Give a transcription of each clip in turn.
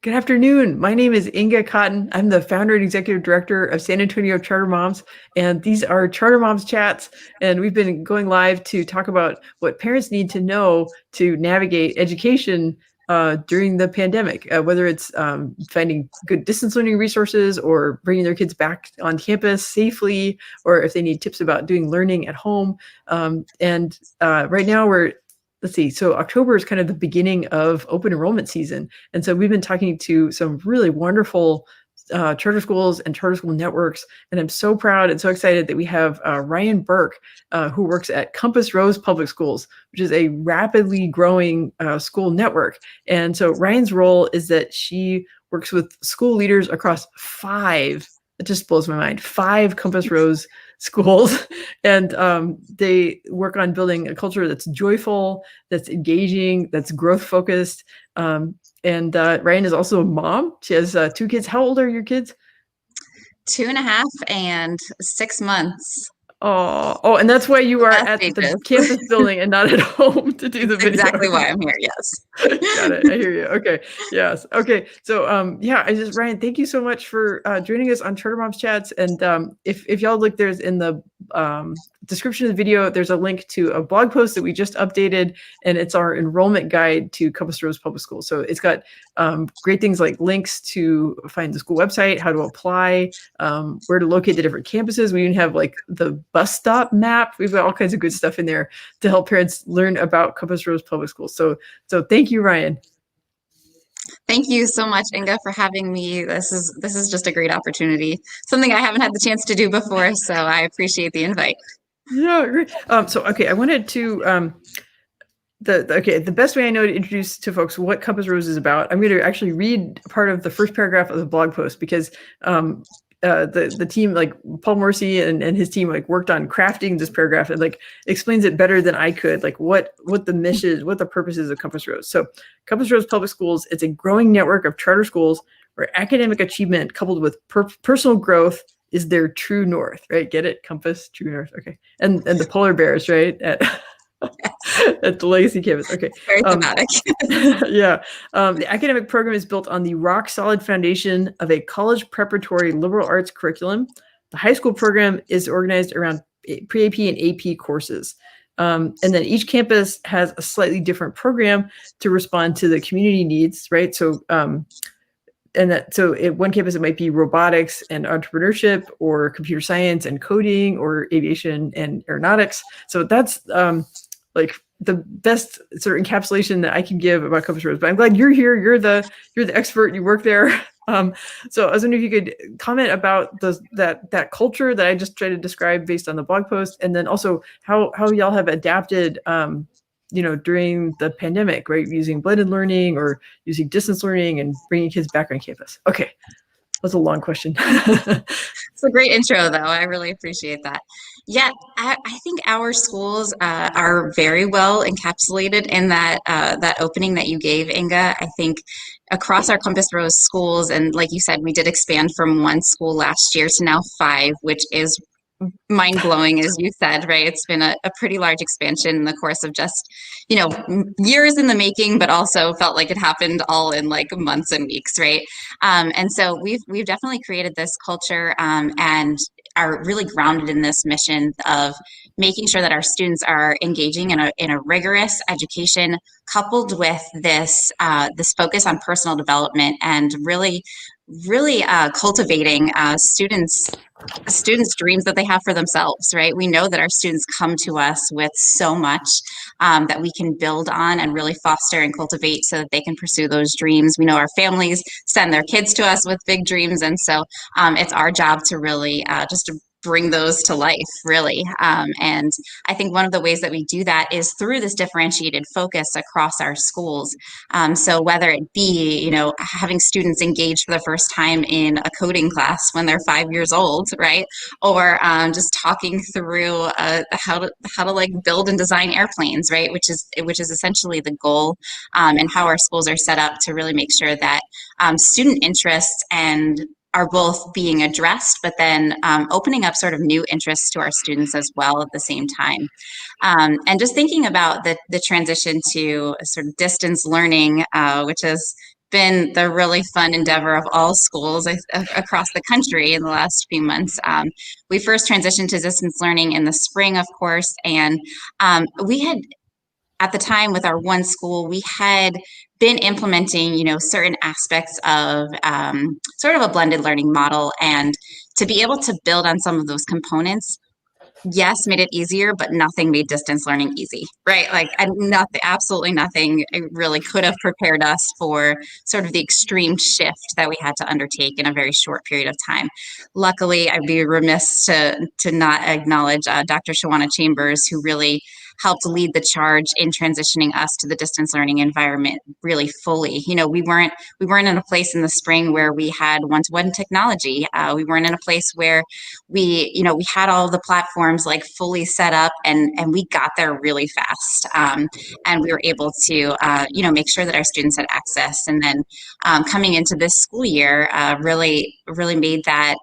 Good afternoon. My name is Inga Cotton. I'm the founder and executive director of San Antonio Charter Moms, and these are Charter Moms Chats. And we've been going live to talk about what parents need to know to navigate education during the pandemic, whether it's finding good distance learning resources or bringing their kids back on campus safely, or if they need tips about doing learning at home. Right now let's see, so October is kind of the beginning of open enrollment season. And so we've been talking to some really wonderful charter schools and charter school networks. And I'm so proud and so excited that we have Ryane Burke, who works at Compass Rose Public Schools, which is a rapidly growing school network. And so Ryan's role is that she works with school leaders across it just blows my mind, 5 Compass Rose schools. And they work on building a culture that's joyful, that's engaging, that's growth focused. Ryane is also a mom. She has 2 kids. How old are your kids? 2.5 and 6 months. Oh, and that's why you are at the campus building and not at home to do the video. Exactly why I'm here. Yes. Got it. I hear you. Okay. Yes. Okay. So, Ryane, thank you so much for joining us on Charter Moms Chats. And if y'all look, there's in the description of the video, there's a link to a blog post that we just updated, and it's our enrollment guide to Compass Rose Public Schools. So it's got great things like links to find the school website, how to apply, where to locate the different campuses. We even have like the bus stop map. We've got all kinds of good stuff in there to help parents learn about Compass Rose Public Schools. So thank you, Ryane. Thank you so much, Inga, for having me. This is just a great opportunity. Something I haven't had the chance to do before, so I appreciate the invite. Yeah, great. I wanted to the best way I know to introduce to folks what Compass Rose is about. I'm going to actually read part of the first paragraph of the blog post because the team, like Paul Morrissey and his team, like worked on crafting this paragraph and like explains it better than I could, like what the mission, what the purpose is of Compass Rose. So Compass Rose Public Schools, it's a growing network of charter schools where academic achievement coupled with personal growth is their true north, right? Get it? Compass, true north. Okay. And the polar bears, right? At the Legacy campus. Okay. Very thematic. Yeah. The academic program is built on the rock solid foundation of a college preparatory liberal arts curriculum. The high school program is organized around pre-AP and AP courses. And then each campus has a slightly different program to respond to the community needs, right? So, at one campus, it might be robotics and entrepreneurship, or computer science and coding, or aviation and aeronautics. So that's like the best sort of encapsulation that I can give about Compass Rose. But I'm glad you're here. You're the expert. You work there. So I was wondering if you could comment about that culture that I just tried to describe based on the blog post, and then also how y'all have adapted during the pandemic, right? Using blended learning or using distance learning and bringing kids back on campus. Okay. That's a long question. It's a great intro, though. I really appreciate that. Yeah, I think our schools are very well encapsulated in that opening that you gave, Inga. I think across our Compass Rose schools, and like you said, we did expand from 1 school last year to now 5, which is mind-blowing, as you said, right? It's been a pretty large expansion in the course of just, years in the making, but also felt like it happened all in like months and weeks, right? And so we've definitely created this culture and are really grounded in this mission of making sure that our students are engaging in a rigorous education, coupled with this focus on personal development and really cultivating students' dreams that they have for themselves, right? We know that our students come to us with so much that we can build on and really foster and cultivate so that they can pursue those dreams. We know our families send their kids to us with big dreams, and so it's our job to really just to bring those to life, really. And I think one of the ways that we do that is through this differentiated focus across our schools. So whether it be, having students engage for the first time in a coding class when they're 5 years old, right? Or just talking through how to like build and design airplanes, right? Which is essentially the goal, and how our schools are set up to really make sure that student interests and are both being addressed, but then opening up sort of new interests to our students as well at the same time. And just thinking about the transition to sort of distance learning, which is been the really fun endeavor of all schools across the country in the last few months. We first transitioned to distance learning in the spring, of course, and we had at the time with our one school, we had been implementing, certain aspects of sort of a blended learning model. And to be able to build on some of those components, yes, made it easier, but nothing made distance learning easy, right? Like nothing, absolutely nothing really could have prepared us for sort of the extreme shift that we had to undertake in a very short period of time. Luckily, I'd be remiss to not acknowledge Dr. Shawana Chambers, who really helped lead the charge in transitioning us to the distance learning environment really fully. We weren't in a place in the spring where we had one-to-one technology. We weren't in a place where we had all the platforms like fully set up, and we got there really fast. And we were able to make sure that our students had access. And then coming into this school year, really made that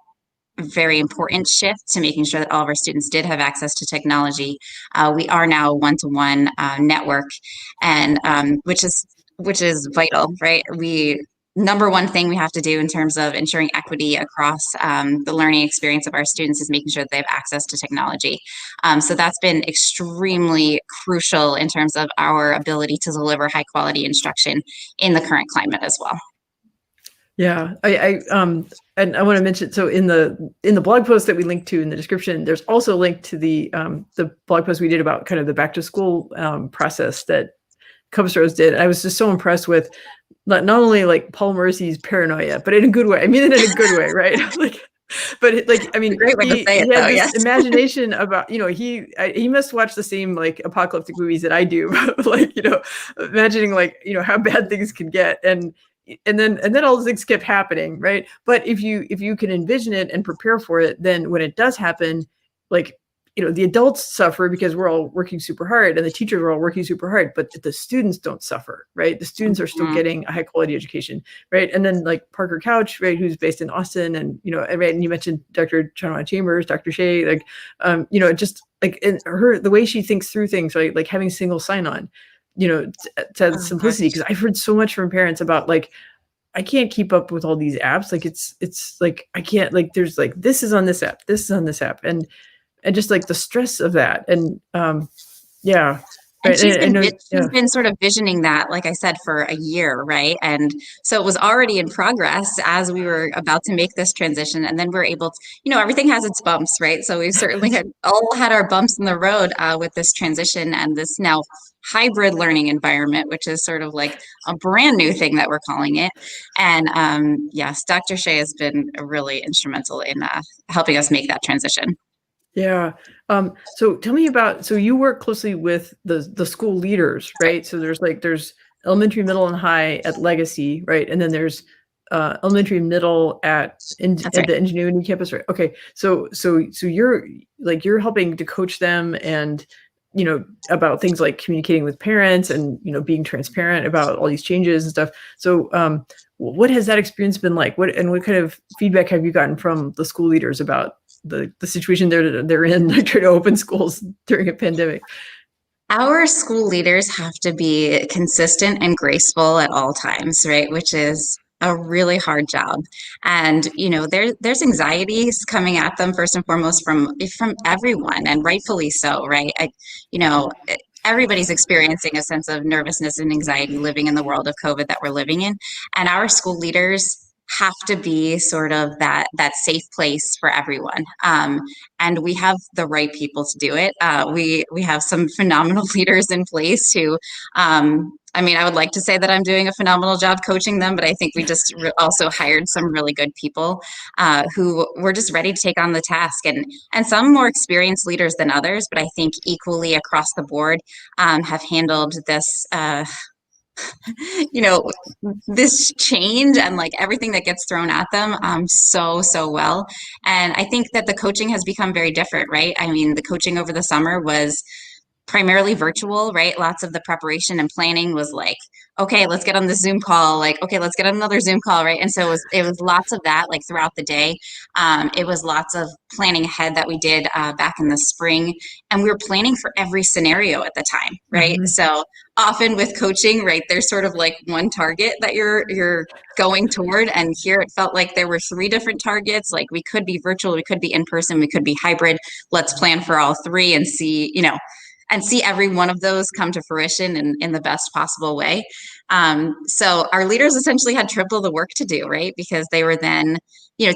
very important shift to making sure that all of our students did have access to technology. We are now a one-to-one network, and which is vital, right? Number one thing we have to do in terms of ensuring equity across the learning experience of our students is making sure that they have access to technology. So that's been extremely crucial in terms of our ability to deliver high quality instruction in the current climate as well. Yeah, and I want to mention, so in the blog post that we linked to in the description, there's also a link to the blog post we did about kind of the back to school process that Compass Rose did. I was just so impressed with not only like Paul Mercy's paranoia, but in a good way. I mean it in a good way, right? Great way to say it, he had though, this yes. imagination about, he must watch the same like apocalyptic movies that I do, like, imagining like, how bad things can get. And then all those things kept happening, right? But if you can envision it and prepare for it, then when it does happen, like, the adults suffer because we're all working super hard and the teachers are all working super hard, but the students don't suffer, right? The students are still getting a high quality education, right? And then like Parker Couch, right, who's based in Austin, and right, and you mentioned Dr. Shawana Chambers, Dr. Shea, like, just like in the way she thinks through things, right? Like having single sign-on, to simplicity, because I've heard so much from parents about like, I can't keep up with all these apps. Like it's like, I can't, like, there's like, this is on this app, this is on this app. And just like the stress of that. And yeah. And she's been sort of visioning that, like I said, for a year, right? And so it was already in progress as we were about to make this transition. And then we're able to, everything has its bumps, right? So we've certainly all had our bumps in the road with this transition and this now hybrid learning environment, which is sort of like a brand new thing that we're calling it. And yes, Dr. Shea has been really instrumental in helping us make that transition. Yeah. So tell me about, so you work closely with the school leaders, right? So there's elementary, middle, and high at Legacy, right? And then there's elementary, middle at the Ingenuity campus, right? Okay. So you're helping to coach them and, about things like communicating with parents and, being transparent about all these changes and stuff. So what has that experience been like? What kind of feedback have you gotten from the school leaders about the situation they're in, like trying to open schools during a pandemic? Our school leaders have to be consistent and graceful at all times, right? Which is a really hard job. And, there's anxieties coming at them first and foremost from everyone, and rightfully so, right? Everybody's experiencing a sense of nervousness and anxiety living in the world of COVID that we're living in. And our school leaders have to be sort of that safe place for everyone. And we have the right people to do it. We have some phenomenal leaders in place who, I would like to say that I'm doing a phenomenal job coaching them, but I think we just also hired some really good people who were just ready to take on the task, and some more experienced leaders than others, but I think equally across the board have handled this this change and like everything that gets thrown at them so well. And I think that the coaching has become very different, right? I mean, the coaching over the summer was primarily virtual, right? Lots of the preparation and planning was like, okay, let's get on the Zoom call. Like, okay, let's get on another Zoom call, right? And so it was lots of that, like throughout the day. It was lots of planning ahead that we did back in the spring, and we were planning for every scenario at the time, right? Mm-hmm. So often with coaching, right, there's sort of like one target that you're going toward, and here it felt like there were three different targets. Like we could be virtual, we could be in person, we could be hybrid. Let's plan for all three and see, and see every one of those come to fruition in the best possible way. So our leaders essentially had triple the work to do, right? Because they were then,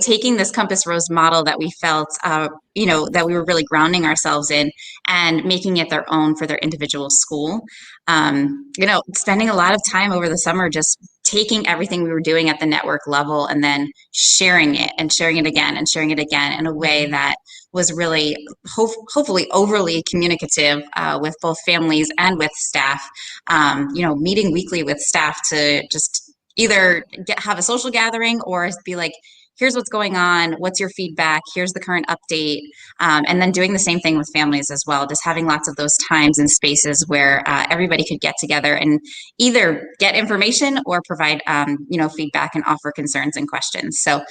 taking this Compass Rose model that we felt, that we were really grounding ourselves in and making it their own for their individual school. Spending a lot of time over the summer just taking everything we were doing at the network level and then sharing it and sharing it again and sharing it again in a way that was really hopefully overly communicative with both families and with staff. Meeting weekly with staff to just either have a social gathering or be like, here's what's going on, what's your feedback, here's the current update, and then doing the same thing with families as well, just having lots of those times and spaces where everybody could get together and either get information or provide feedback and offer concerns and questions. So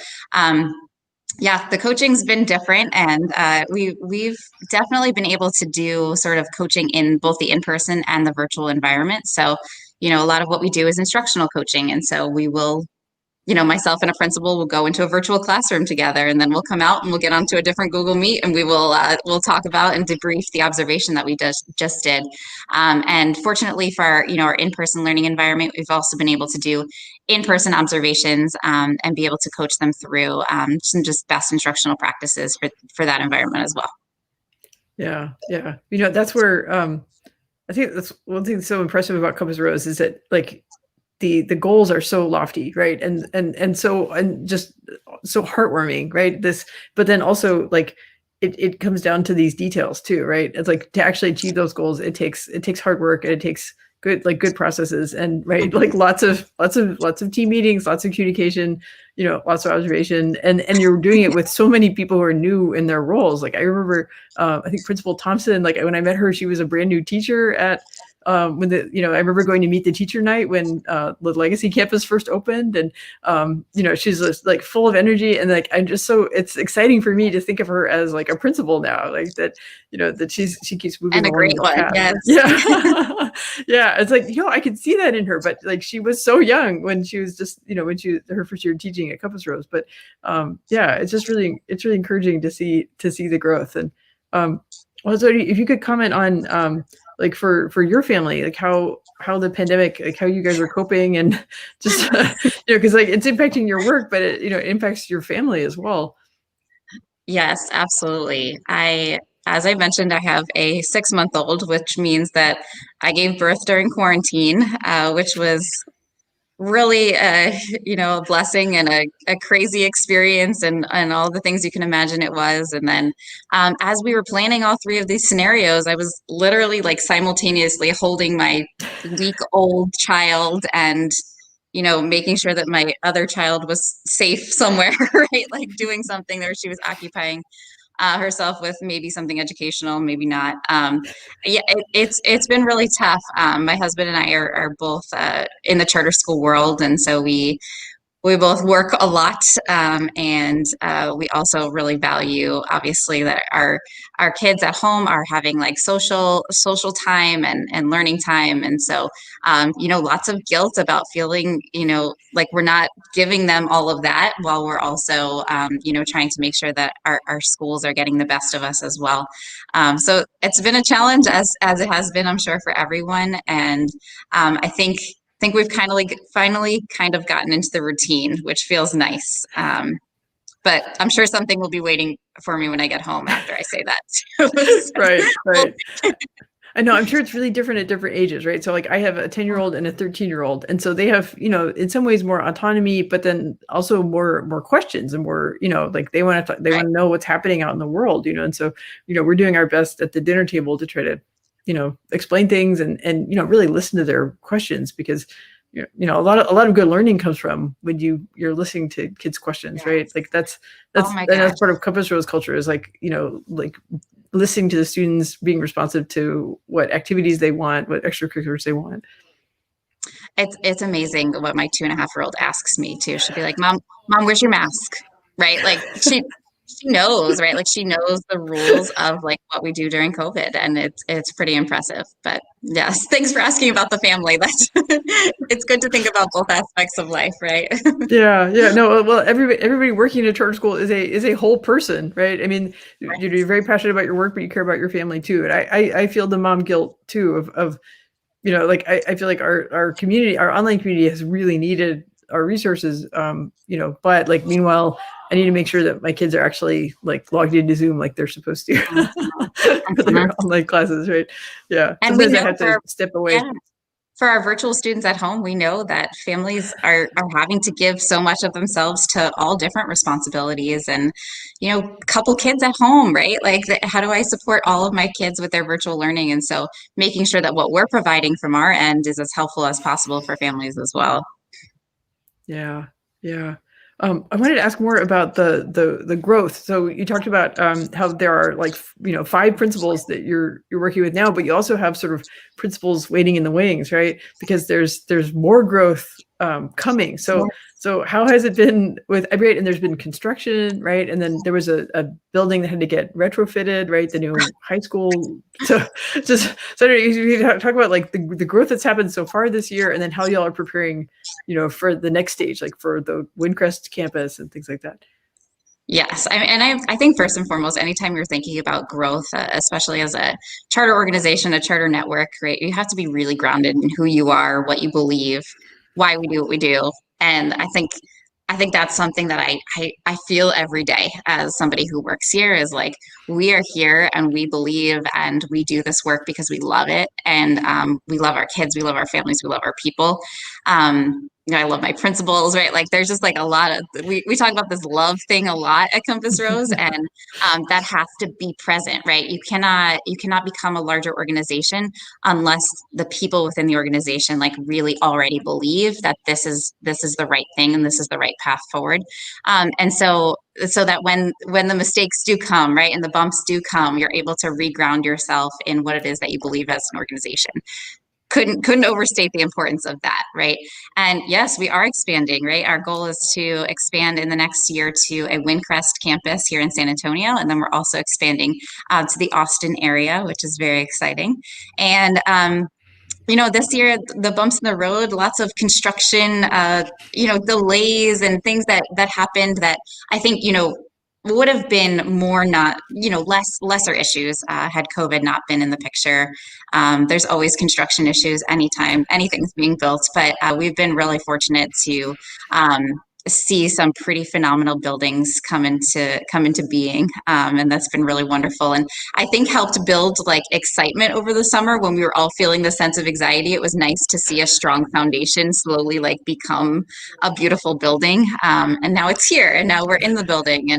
yeah, the coaching's been different, and we've definitely been able to do sort of coaching in both the in-person and the virtual environment. So, a lot of what we do is instructional coaching, and so we will, myself and a principal will go into a virtual classroom together, and then we'll come out and we'll get onto a different Google Meet, and we'll talk about and debrief the observation that we just did. And fortunately for our in-person learning environment, we've also been able to do in-person observations and be able to coach them through some just best instructional practices for that environment as well. Yeah. That's where I think that's one thing that's so impressive about Compass Rose is that like the goals are so lofty, right? And just so heartwarming, right? But then also like it comes down to these details too, right? It's like to actually achieve those goals, it takes hard work and it takes good processes and right, like lots of team meetings, lots of communication, lots of observation, and you're doing it with so many people who are new in their roles. Like I remember, I think Principal Thompson, like when I met her, she was a brand new teacher at I remember going to meet the teacher night when the Legacy campus first opened, and she's just like full of energy, and like it's exciting for me to think of her as like a principal now, like that, that she keeps moving and a great one. Yes. Yeah. Yeah, it's like I could see that in her, but like she was so young when she was just her first year teaching at Compass Rose, but it's just really encouraging to see the growth. And also if you could comment on like for your family, like how the pandemic, like how you guys are coping, and just because like it's impacting your work, but it impacts your family as well. Yes, absolutely. As I mentioned, I have a 6-month-old, which means that I gave birth during quarantine, which was really a blessing and a crazy experience, and all the things you can imagine it was. And then as we were planning all three of these scenarios, I was literally like simultaneously holding my week-old child and making sure that my other child was safe somewhere, right? Like doing something there. She was occupying herself with maybe something educational, maybe not. It's been really tough. My husband and I are both in the charter school world, and so we both work a lot, and we also really value, obviously, that our kids at home are having like social time and learning time, and so lots of guilt about feeling like we're not giving them all of that, while we're also trying to make sure that our schools are getting the best of us as well. So it's been a challenge, as it has been, I'm sure, for everyone, and I think we've finally kind of gotten into the routine, which feels nice. But I'm sure something will be waiting for me when I get home after I say that too. Right. I know, I'm sure it's really different at different ages, right? So like I have a 10-year-old and a 13-year-old. And so they have, in some ways more autonomy, but then also more questions and more, like they want to know what's happening out in the world, and so, we're doing our best at the dinner table to try to explain things and really listen to their questions, because a lot of good learning comes from when you're listening to kids' questions, right? Like that's part of Compass Rose culture, is like like listening to the students, being responsive to what activities they want, what extracurriculars they want. It's amazing what my 2.5-year-old asks me too. She'll be like, Mom, where's your mask? Right? Like she knows, right? Like she knows the rules of like what we do during COVID, and it's pretty impressive. But yes, thanks for asking about the family. That's it's good to think about both aspects of life, right? Yeah. No, well, everybody working in a charter school is a whole person, right? I mean, you're very passionate about your work, but you care about your family too. And I feel the mom guilt too of like I feel like our community, our online community has really needed our resources, but like meanwhile, I need to make sure that my kids are actually like logged into Zoom like they're supposed to for their online classes, right? Yeah. And sometimes I have to step away. Yeah. For our virtual students at home, we know that families are having to give so much of themselves to all different responsibilities, and a couple kids at home, right? Like, how do I support all of my kids with their virtual learning? And so making sure that what we're providing from our end is as helpful as possible for families as well. Yeah. I wanted to ask more about the growth. So you talked about how there are like 5 principals that you're working with now, but you also have sort of principals waiting in the wings, right? Because there's more growth coming. So how has it been with Everett? And there's been construction, right? And then there was a building that had to get retrofitted, right? The new high school. So you talk about like the growth that's happened so far this year, and then how y'all are preparing, for the next stage, like for the Windcrest campus and things like that. Yes. I think first and foremost, anytime you're thinking about growth, especially as a charter organization, a charter network, right, you have to be really grounded in who you are, what you believe, why we do what we do. And I think that's something that I feel every day as somebody who works here is like, we are here and we believe and we do this work because we love it. And we love our kids, we love our families, we love our people. I love my principals, right? Like there's just like a lot of, we talk about this love thing a lot at Compass Rose, and that has to be present, right? You cannot become a larger organization unless the people within the organization like really already believe that this is the right thing and this is the right path forward. And so that when the mistakes do come, right, and the bumps do come, you're able to reground yourself in what it is that you believe as an organization. Couldn't overstate the importance of that, right? And yes, we are expanding, right? Our goal is to expand in the next year to a Windcrest campus here in San Antonio, and then we're also expanding to the Austin area, which is very exciting. And this year, the bumps in the road, lots of construction, delays and things that happened that I think, would have been more lesser issues had COVID not been in the picture. There's always construction issues anytime anything's being built, but we've been really fortunate to see some pretty phenomenal buildings come into being, and that's been really wonderful, and I think helped build like excitement over the summer when we were all feeling the sense of anxiety. It was nice to see a strong foundation slowly like become a beautiful building, and now it's here, and now we're in the building,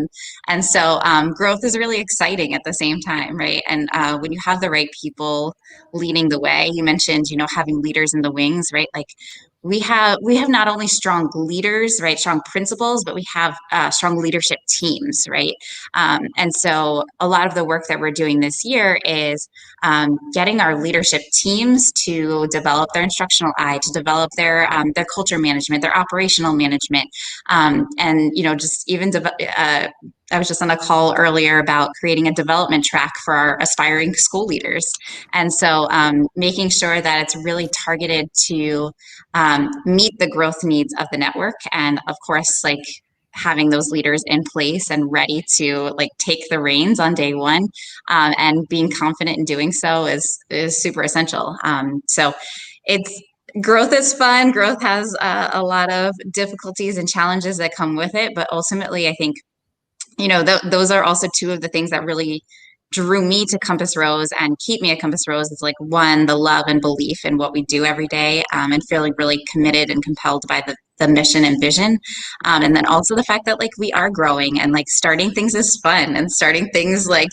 and so growth is really exciting at the same time, right? And when you have the right people leading the way, you mentioned having leaders in the wings, right? Like we have not only strong leaders, right, strong principals, but we have strong leadership teams, right? And so a lot of the work that we're doing this year is getting our leadership teams to develop their instructional eye, to develop their culture management, their operational management, and just even I was just on a call earlier about creating a development track for our aspiring school leaders. And so making sure that it's really targeted to meet the growth needs of the network. And of course, like having those leaders in place and ready to like take the reins on day one, and being confident in doing so is super essential. So growth is fun. Growth has a lot of difficulties and challenges that come with it. But ultimately, I think those are also two of the things that really drew me to Compass Rose and keep me at Compass Rose. Is like, one, the love and belief in what we do every day, and feeling really committed and compelled by the mission and vision. And then also the fact that like we are growing and like starting things is fun, and starting things like,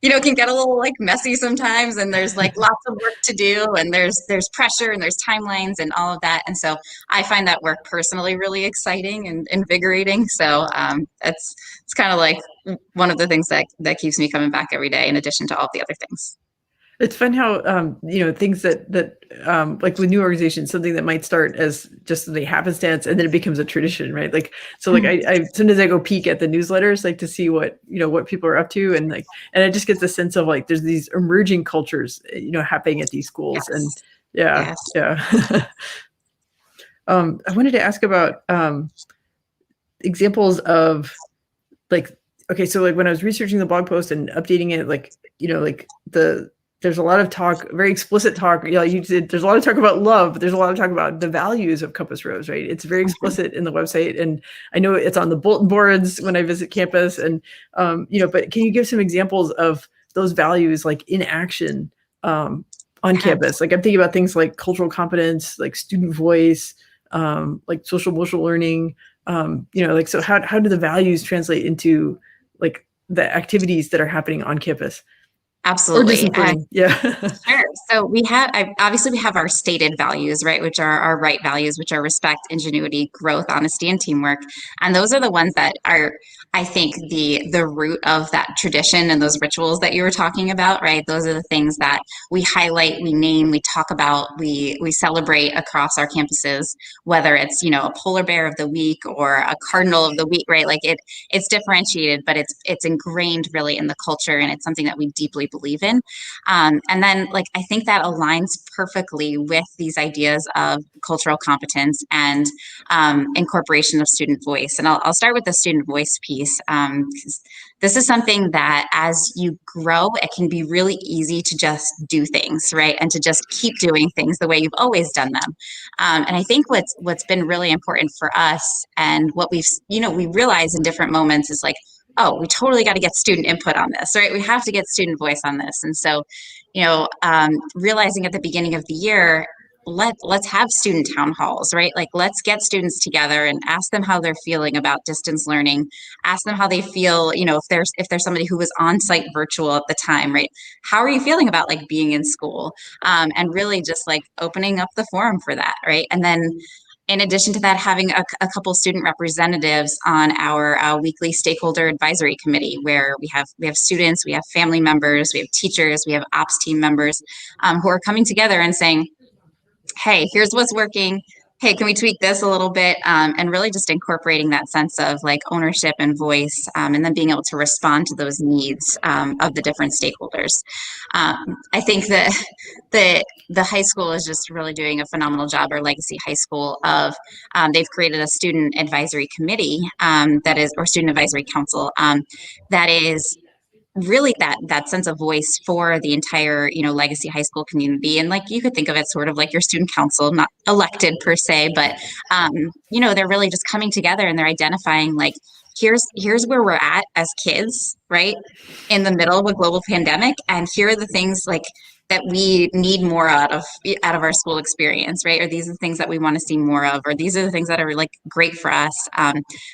can get a little like messy sometimes, and there's like lots of work to do, and there's pressure and there's timelines and all of that. And so I find that work personally really exciting and invigorating. So it's kind of like one of the things that keeps me coming back every day, in addition to all the other things. It's fun how things that like with new organizations, something that might start as just the happenstance, and then it becomes a tradition, right? Like so, like I sometimes I go peek at the newsletters, like to see what what people are up to, and I just get the sense of like there's these emerging cultures, happening at these schools, Yes. and yeah, Yes. yeah. I wanted to ask about examples of like, okay, so like when I was researching the blog post and updating it, like there's a lot of talk, very explicit talk. You said there's a lot of talk about love, but there's a lot of talk about the values of Compass Rose, right? It's very explicit in the website, and I know it's on the bulletin boards when I visit campus. And but can you give some examples of those values, like in action on campus? Like I'm thinking about things like cultural competence, like student voice, like social emotional learning. Like so, how do the values translate into like the activities that are happening on campus? Absolutely. Yeah. Sure. So obviously we have our stated values, right? Which are our right values, which are respect, ingenuity, growth, honesty, and teamwork. And those are the ones that are, I think, the root of that tradition and those rituals that you were talking about, right? Those are the things that we highlight, we name, we talk about, we celebrate across our campuses, whether it's, a polar bear of the week or a cardinal of the week, right? Like it's differentiated, but it's ingrained really in the culture, and it's something that we deeply believe in. And then like I think that aligns perfectly with these ideas of cultural competence and incorporation of student voice. And I'll start with the student voice piece. This is something that as you grow, it can be really easy to just do things, right? And to just keep doing things the way you've always done them. And I think what's been really important for us, and what we realize in different moments, is like, oh, we totally got to get student input on this, right? We have to get student voice on this. And so, realizing at the beginning of the year, let's have student town halls, right? Like let's get students together and ask them how they're feeling about distance learning. Ask them how they feel, if there's somebody who was on site virtual at the time, right? How are you feeling about like being in school? And really just like opening up the forum for that, right? And then in addition to that, having a couple student representatives on our weekly stakeholder advisory committee, where we have students, we have family members, we have teachers, we have ops team members who are coming together and saying, hey, here's what's working. Hey, can we tweak this a little bit? And really just incorporating that sense of like ownership and voice, and then being able to respond to those needs of the different stakeholders. I think that the high school is just really doing a phenomenal job, or Legacy High School, of they've created a student advisory committee or student advisory council that is really that sense of voice for the entire Legacy High School community. And like you could think of it sort of like your student council, not elected per se, but they're really just coming together, and they're identifying like, here's where we're at as kids, right, in the middle of a global pandemic, and here are the things like that we need more out of our school experience, right? Or these are the things that we want to see more of, or these are the things that are like great for us.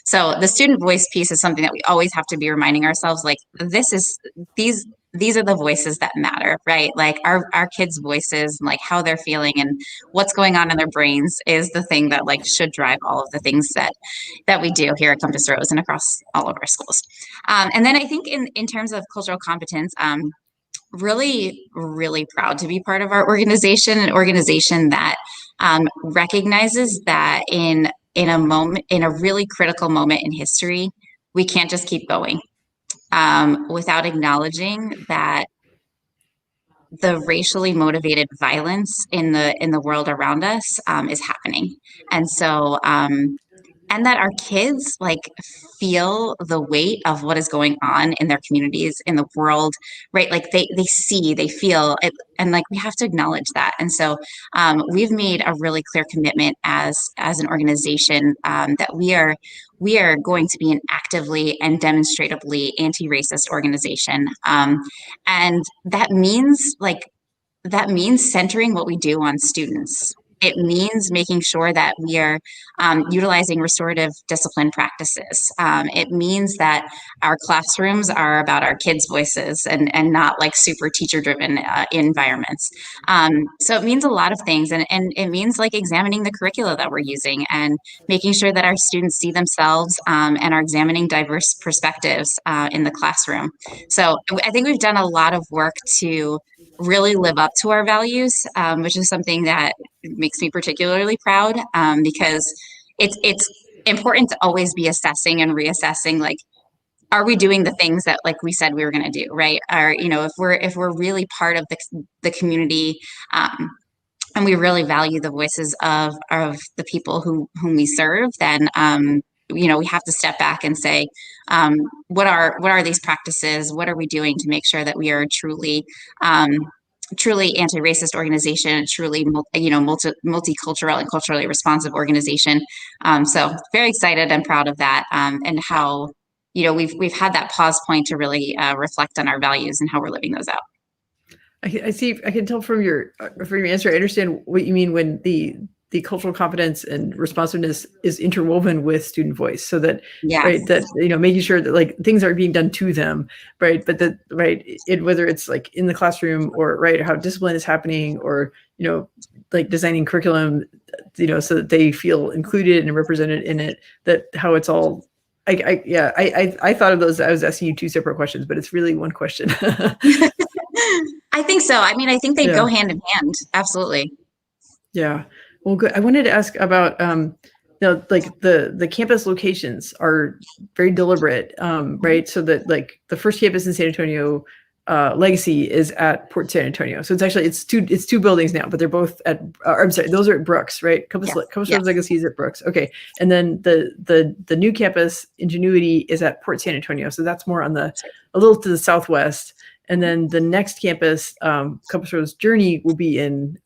So the student voice piece is something that we always have to be reminding ourselves, like these are the voices that matter, right? Like our kids' voices, and like how they're feeling and what's going on in their brains is the thing that like should drive all of the things that we do here at Compass Rose and across all of our schools. And then I think in terms of cultural competence, really, really proud to be part of our organization, an organization that recognizes that in a really critical moment in history, we can't just keep going without acknowledging that the racially motivated violence in the world around us is happening. And so and that our kids like feel the weight of what is going on in their communities, in the world, right? Like they see, they feel it, and like we have to acknowledge that. And so we've made a really clear commitment as an organization that we are going to be an actively and demonstratively anti-racist organization, and that means centering what we do on students. It means making sure that we are utilizing restorative discipline practices. It means that our classrooms are about our kids' voices and not like super teacher-driven environments. So it means a lot of things, and it means like examining the curricula that we're using and making sure that our students see themselves and are examining diverse perspectives in the classroom. So I think we've done a lot of work to really live up to our values, which is something that makes me particularly proud because it's important to always be assessing and reassessing, like, are we doing the things that like we said we were going to do, right? Or, you know, if we're really part of the community, and we really value the voices of the people whom we serve, then you know, we have to step back and say, what are these practices? What are we doing to make sure that we are truly anti-racist organization, truly multicultural and culturally responsive organization. So very excited and proud of that, and how, you know, we've had that pause point to really reflect on our values and how we're living those out. I see. I can tell from your answer. I understand what you mean when the cultural competence and responsiveness is interwoven with student voice, so that Yes. right, that, you know, making sure that like things are being done to them, right, but that right, whether it's like in the classroom or right, how discipline is happening, or, you know, like designing curriculum, you know, so that they feel included and represented in it, that how it's all. I thought of those. I was asking you two separate questions, but it's really one question. I think so. I mean, I think they go hand in hand. Absolutely. Yeah. Well, good. I wanted to ask about, you know, like the campus locations are very deliberate, right? So that like the first campus in San Antonio, Legacy, is at Port San Antonio. So it's two buildings now, but they're both at. I'm sorry, those are at Brooks, right? Compass Legacy is at Brooks. Okay, and then the new campus, Ingenuity, is at Port San Antonio. So that's more on a little to the southwest. And then the next campus, Compass Rose Journey, will be in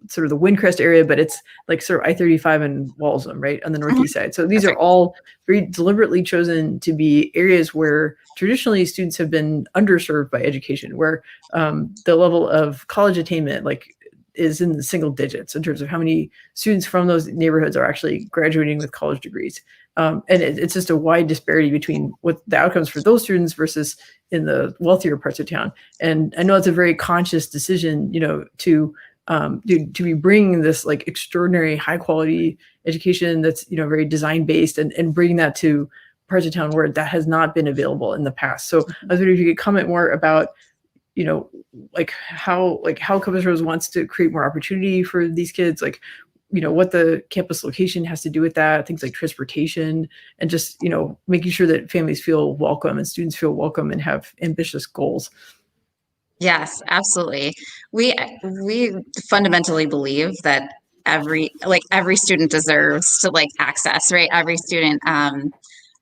sort of the Windcrest area, but it's like sort of I-35 and Walsham, right, on the northeast side. So these are all very deliberately chosen to be areas where traditionally students have been underserved by education, where the level of college attainment like is in the single digits in terms of how many students from those neighborhoods are actually graduating with college degrees. And it's just a wide disparity between what the outcomes for those students versus in the wealthier parts of town. And I know it's a very conscious decision, you know, to be bringing this like extraordinary high quality education that's, you know, very design based, and bringing that to parts of town where that has not been available in the past. So I was wondering if you could comment more about, you know, like how Compass Rose wants to create more opportunity for these kids, like, you know, what the campus location has to do with that, things like transportation, and just, you know, making sure that families feel welcome and students feel welcome and have ambitious goals. Yes, absolutely. We fundamentally believe that every student deserves to like access, right? Every student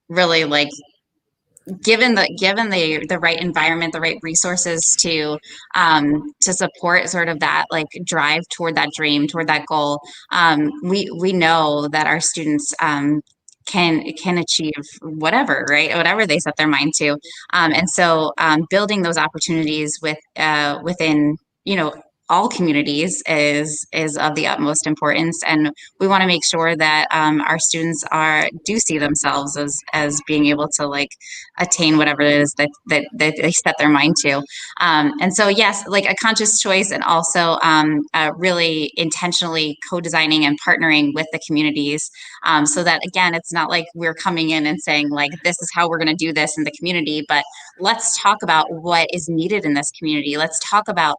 really like given the right environment, the right resources to support sort of that like drive toward that dream, toward that goal. We know that our students can achieve whatever, right? Whatever they set their mind to. And so building those opportunities within, you know, all communities is of the utmost importance, and we want to make sure that our students do see themselves as being able to like attain whatever it is that they set their mind to. And so yes, like a conscious choice, and also really intentionally co-designing and partnering with the communities, so that again, it's not like we're coming in and saying like this is how we're going to do this in the community, but let's talk about what is needed in this community. Let's talk about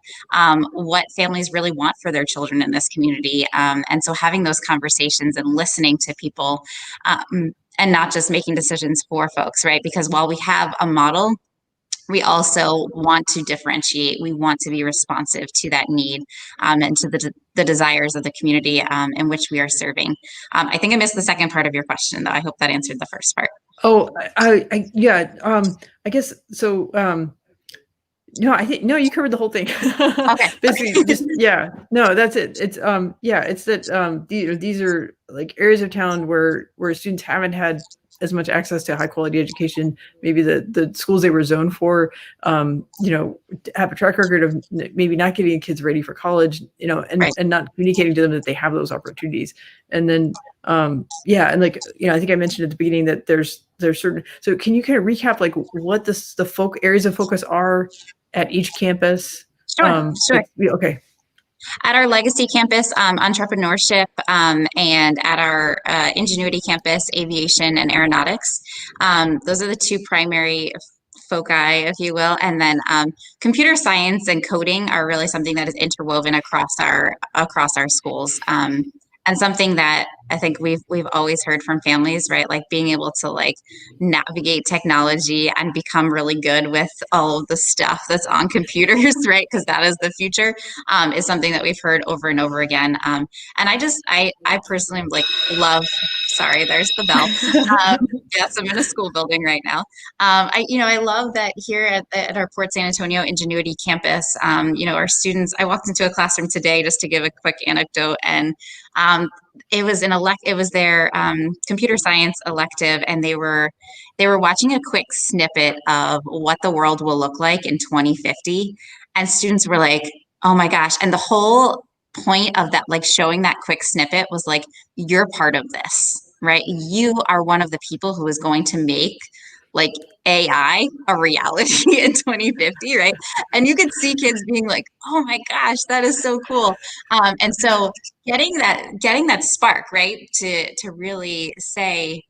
what families really want for their children in this community. And so having those conversations and listening to people, and not just making decisions for folks, right? Because while we have a model, we also want to differentiate. We want to be responsive to that need, and to the desires of the community in which we are serving. I think I missed the second part of your question, though. I hope that answered the first part. Oh, yeah. I guess so. No, I think no, you covered the whole thing. Okay. Basically, just no, that's it. It's it's that these are like areas of town where students haven't had as much access to high quality education. Maybe the schools they were zoned for, have a track record of maybe not getting kids ready for college, and not communicating to them that they have those opportunities. And then, and like, I think I mentioned at the beginning that there's certain, so can you kind of recap like what the areas of focus are at each campus? Sure. Okay. At our Legacy campus, entrepreneurship, and at our Ingenuity campus, aviation and aeronautics. Those are the two primary foci, if you will. And then computer science and coding are really something that is interwoven across our schools. And something that I think we've always heard from families, right? Like being able to like navigate technology and become really good with all of the stuff that's on computers, right? Because that is the future, is something that we've heard over and over again. And I personally like love. Sorry, there's the bell. Yes, I'm in a school building right now. I love that here at our Port San Antonio Ingenuity campus. Our students. I walked into a classroom today just to give a quick anecdote, and it was their computer science elective, and they were watching a quick snippet of what the world will look like in 2050, and students were like, "Oh my gosh!" And the whole point of that, like showing that quick snippet, was like, "You're part of this, right? You are one of the people who is going to make like AI a reality in 2050, right?" And you could see kids being like, "Oh my gosh, that is so cool!" And so getting that spark, right, to really say,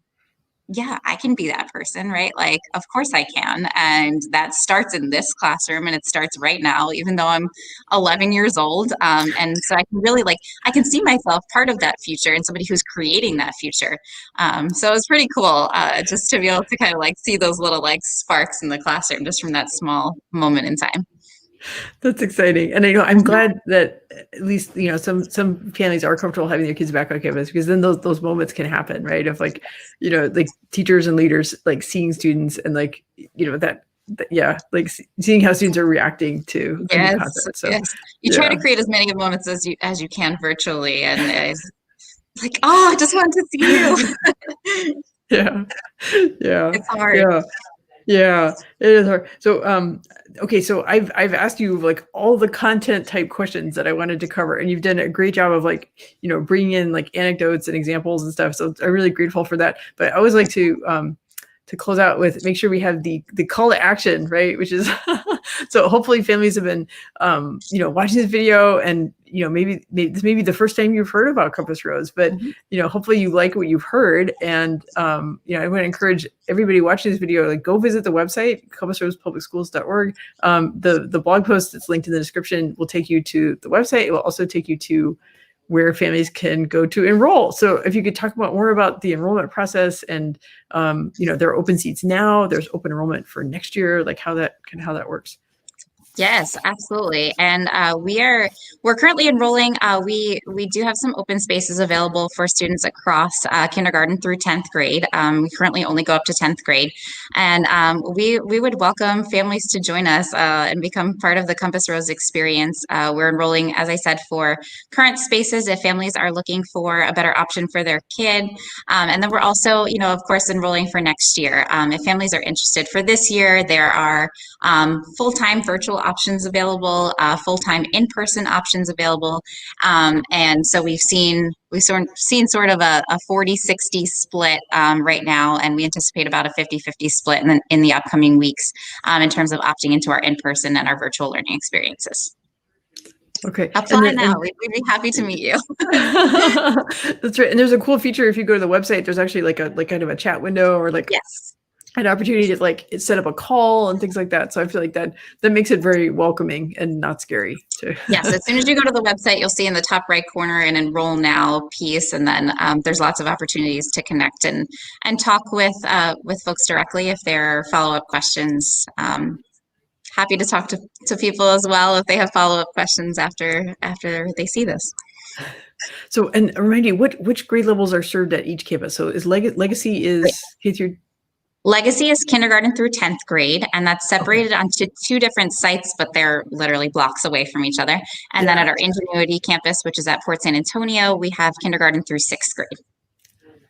yeah, I can be that person, right? Like, of course I can. And that starts in this classroom, and it starts right now, even though I'm 11 years old. And so I can really I can see myself part of that future and somebody who's creating that future. So it was pretty cool just to be able to kind of like see those little like sparks in the classroom just from that small moment in time. That's exciting. And I'm glad that at least, some families are comfortable having their kids back on campus, because then those moments can happen, right? Of like, like teachers and leaders, like seeing students and like, like seeing how students are reacting to the new content. So yes. You try to create as many moments as you can virtually. And it's like, oh, I just want to see you. Yeah. It's hard. Yeah, it is hard. So, okay, so I've asked you like all the content type questions that I wanted to cover, and you've done a great job of like, bringing in like anecdotes and examples and stuff. So I'm really grateful for that. But I always like to close out with make sure we have the call to action, right? Which is so hopefully families have been watching this video, and maybe this may be the first time you've heard about Compass Rose, but hopefully you like what you've heard. And I want to encourage everybody watching this video, like go visit the website, compassrosepublicschools.org. The blog post that's linked in the description will take you to the website. It will also take you to where families can go to enroll. So if you could talk more about the enrollment process, and there are open seats now, there's open enrollment for next year, like how that works. Yes, absolutely. And we're currently enrolling. We do have some open spaces available for students across kindergarten through 10th grade. We currently only go up to 10th grade. And we would welcome families to join us and become part of the Compass Rose experience. We're enrolling, as I said, for current spaces if families are looking for a better option for their kid. And then we're also, of course, enrolling for next year. If families are interested for this year, there are full-time virtual options available, full-time in-person options available. And so we've seen sort of a 40-60 split right now, and we anticipate about a 50-50 split in the upcoming weeks in terms of opting into our in-person and our virtual learning experiences. Okay. Apply now. We'd be happy to meet you. That's right. And there's a cool feature if you go to the website. There's actually like kind of a chat window, or like yes, an opportunity to like set up a call and things like that. So I feel like that makes it very welcoming and not scary too. Yes, as soon as you go to the website, you'll see in the top right corner an enroll now piece, and then there's lots of opportunities to connect and talk with folks directly if there are follow-up questions. Happy to talk to people as well if they have follow-up questions after they see this. So, and remind me, which grade levels are served at each campus? So is Legacy is K through? Legacy is kindergarten through 10th grade, and that's separated onto two different sites, but they're literally blocks away from each other. And then at our Ingenuity campus, which is at Port San Antonio, we have kindergarten through 6th grade.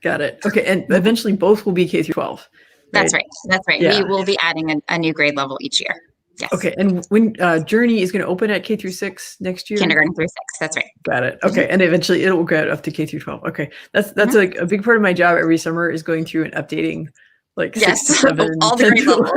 Got it. Okay. And eventually both will be K through 12. That's right. That's right. Yeah. We will be adding a new grade level each year. Yes. Okay. And when Journey is going to open at K through 6 next year? Kindergarten through 6. That's right. Got it. Okay. And eventually it will get up to K through 12. Okay. That's like a big part of my job every summer is going through and updating like 6 to 7, all the grade levels.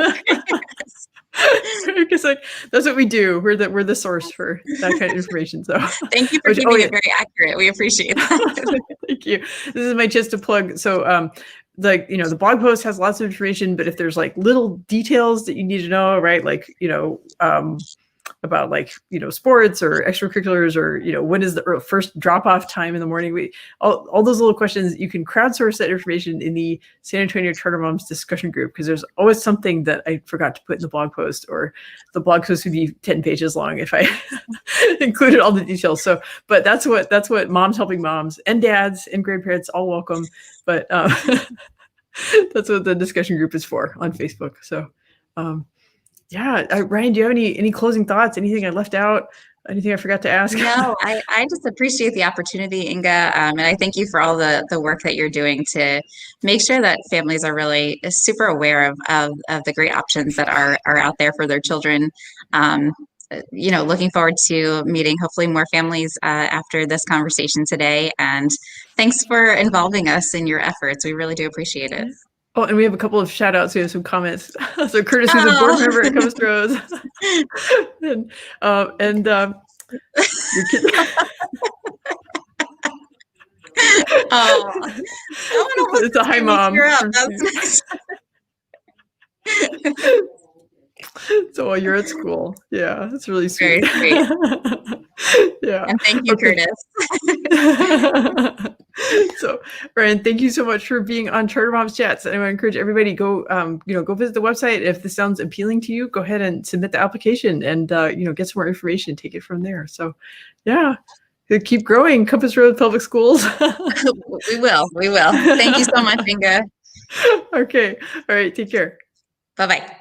Because like that's what we do. We're the source for that kind of information. So thank you for keeping it very accurate. We appreciate that. Thank you. This is my chance to plug. So like, the blog post has lots of information, but if there's like little details that you need to know, right? Like, about like, sports or extracurriculars or, when is the first drop off time in the morning? All those little questions, you can crowdsource that information in the San Antonio Charter Moms discussion group, because there's always something that I forgot to put in the blog post, or the blog post would be 10 pages long if I included all the details. So, but that's what Moms Helping Moms and dads and grandparents all welcome. But that's what the discussion group is for on Facebook. So, yeah, Ryane, do you have any closing thoughts? Anything I left out? Anything I forgot to ask? No, I just appreciate the opportunity, Inga, and I thank you for all the work that you're doing to make sure that families are really super aware of the great options that are out there for their children. Looking forward to meeting hopefully more families after this conversation today. And thanks for involving us in your efforts. We really do appreciate it. Oh, and we have a couple of shout outs. We have some comments. So Curtis, who's a board member at Compass Rose. and your kid. It's a hi, Mom. So while you're at school. Yeah, that's really sweet. Very sweet. Yeah. And thank you, Curtis. So, Ryane, thank you so much for being on Charter Moms Chats. And I want to encourage everybody go visit the website. If this sounds appealing to you, go ahead and submit the application and get some more information and take it from there. So, yeah, keep growing, Compass Road Public Schools. We will. Thank you so much, Inga. Okay. All right. Take care. Bye-bye.